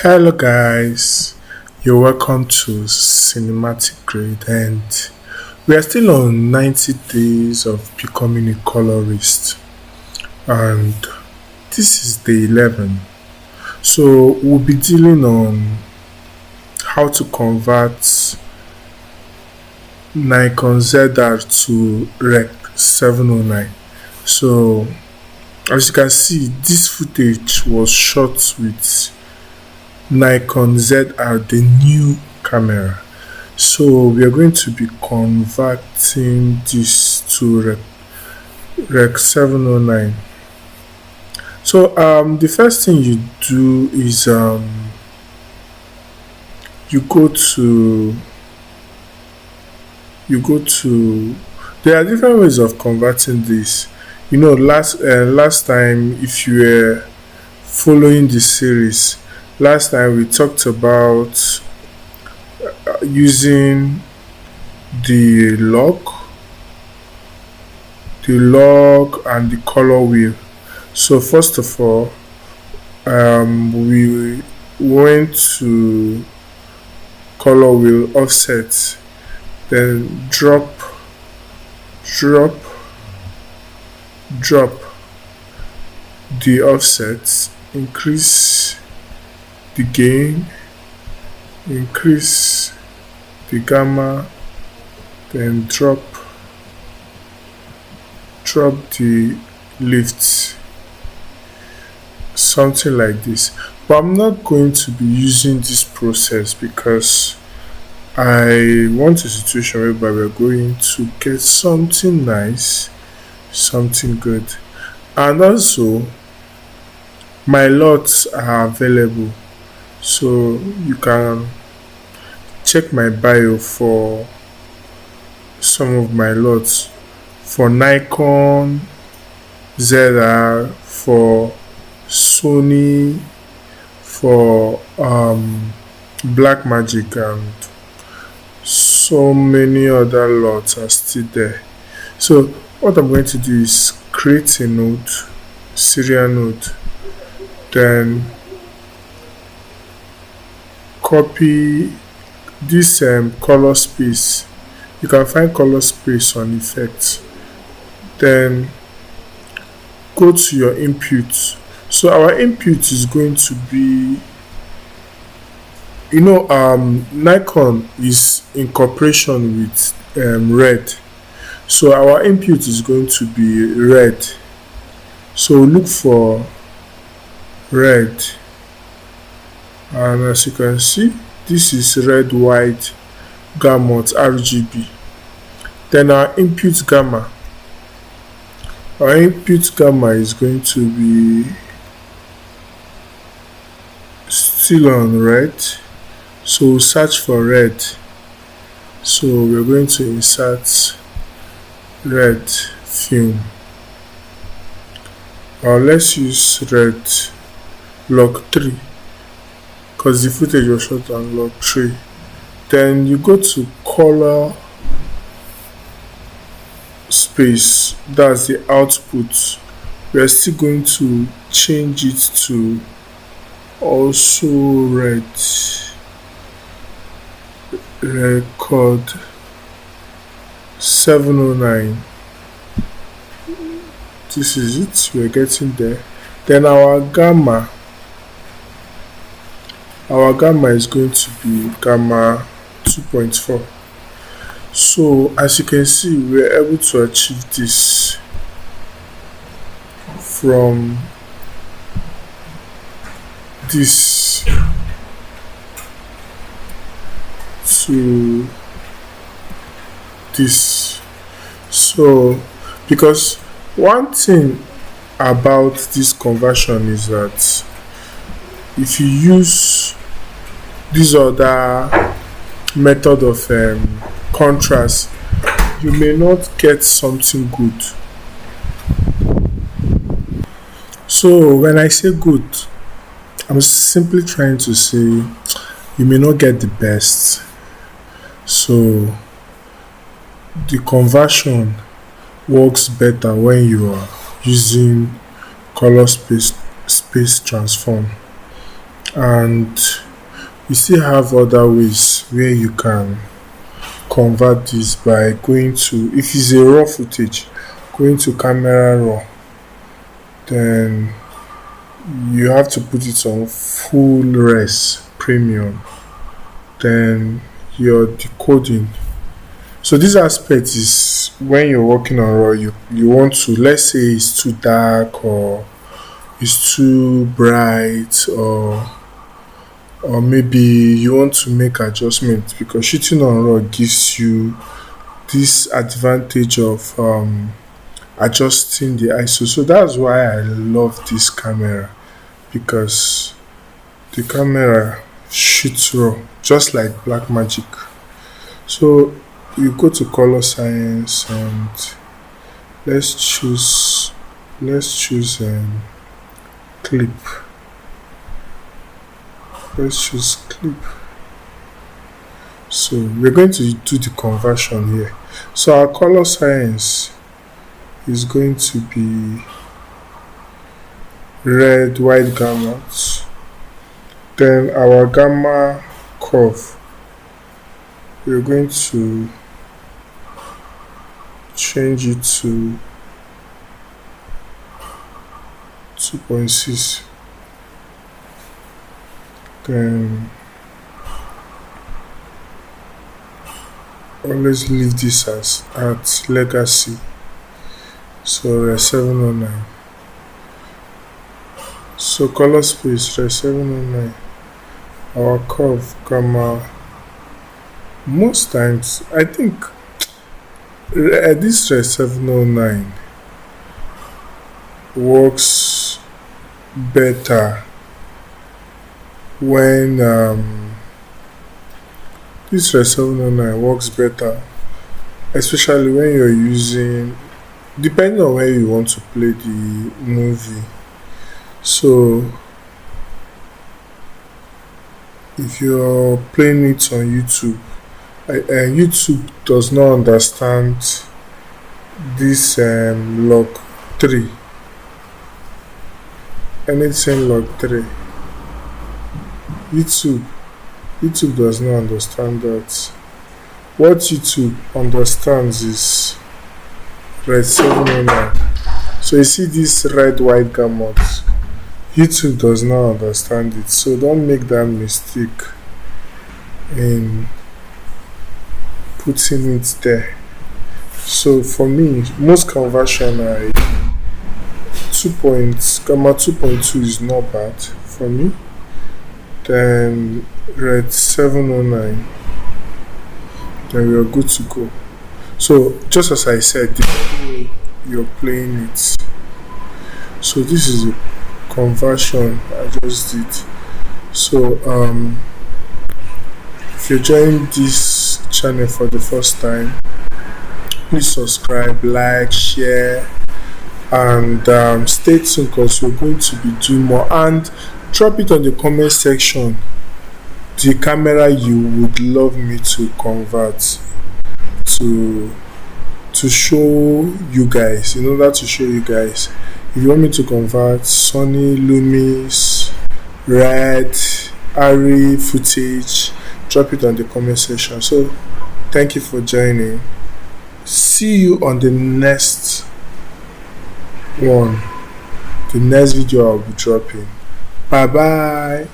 Hello guys, you're welcome to Cinematic Grade, and we are still on 90 days of becoming a colorist, and this is day 11. So we'll be dealing on how to convert Nikon ZR to Rec.709. So as you can see, this footage was shot with Nikon ZR, the new camera. So we are going to be converting this to Rec.709. So the first thing you do is you go to there are different ways of converting this. Last time, if you were following the series, last time we talked about using the log and the color wheel. So first of all, we went to color wheel offset, then drop the offset, increase the gain, increase the gamma, then drop the lift, something like this. But I'm not going to be using this process because I want a situation whereby we're going to get something nice, something good. And also my lots are available, so you can check my bio for some of my lots for Nikon ZR, for Sony, for Blackmagic, and so many other lots are still there. So what I'm going to do is create a node, serial node, then copy this color space. You can find color space on effects, then go to your input. So our input is going to be, Nikon is in cooperation with red, so our input is going to be red. So look for red, and as you can see, this is red, white, gamut, RGB. Then our input gamma is going to be still on red, so search for red. So we're going to insert red film, or let's use red log 3 because the footage was shot on log 3. Then you go to color space, that's the output. We are still going to change it to also red, record 709. This is it, we're getting there. Then our gamma is going to be gamma 2.4. So as you can see, we're able to achieve this from this to this. So because one thing about this conversion is that if you use this other method of contrast, you may not get something good. So when I say good, I'm simply trying to say you may not get the best. So the conversion works better when you are using color space transform. And we still have other ways where you can convert this by going to, if it's a raw footage, going to camera raw, then you have to put it on full res premium, then your decoding. So this aspect is when you're working on raw, you want to, let's say it's too dark or it's too bright, or maybe you want to make adjustments, because shooting on raw gives you this advantage of adjusting the ISO. So that's why I love this camera, because the camera shoots raw just like Blackmagic. So you go to color science and let's choose clip. Let's choose clip. So we're going to do the conversion here. So our color science is going to be red, white gammons. Then our gamma curve, we're going to change it to 2.6. Then always leave this as at legacy. So Rec.709. So color space Rec.709. Our curve gamma. Most times I think this Rec.709 works better when this Rec.709 works better, especially when you're using, depending on where you want to play the movie. So if you're playing it on YouTube, YouTube does not understand this log 3. Anything log 3. YouTube does not understand that. What YouTube understands is Rec.709. So you see this red white gamut. YouTube does not understand it. So don't make that mistake in putting it there. So for me, most conversion are gamma 2.2 is not bad for me. Then Rec.709, then we are good to go. So just as I said, the way you're playing it. So this is a conversion I just did. So if you're joining this channel for the first time, please subscribe, like, share, and stay tuned, because we're going to be doing more. And drop it on the comment section the camera you would love me to convert to show you guys, in order to show you guys. If you want me to convert Sony, Lumix, Red, Arri footage, drop it on the comment section. So thank you for joining. See you on the next one, the next video I'll be dropping. Bye bye.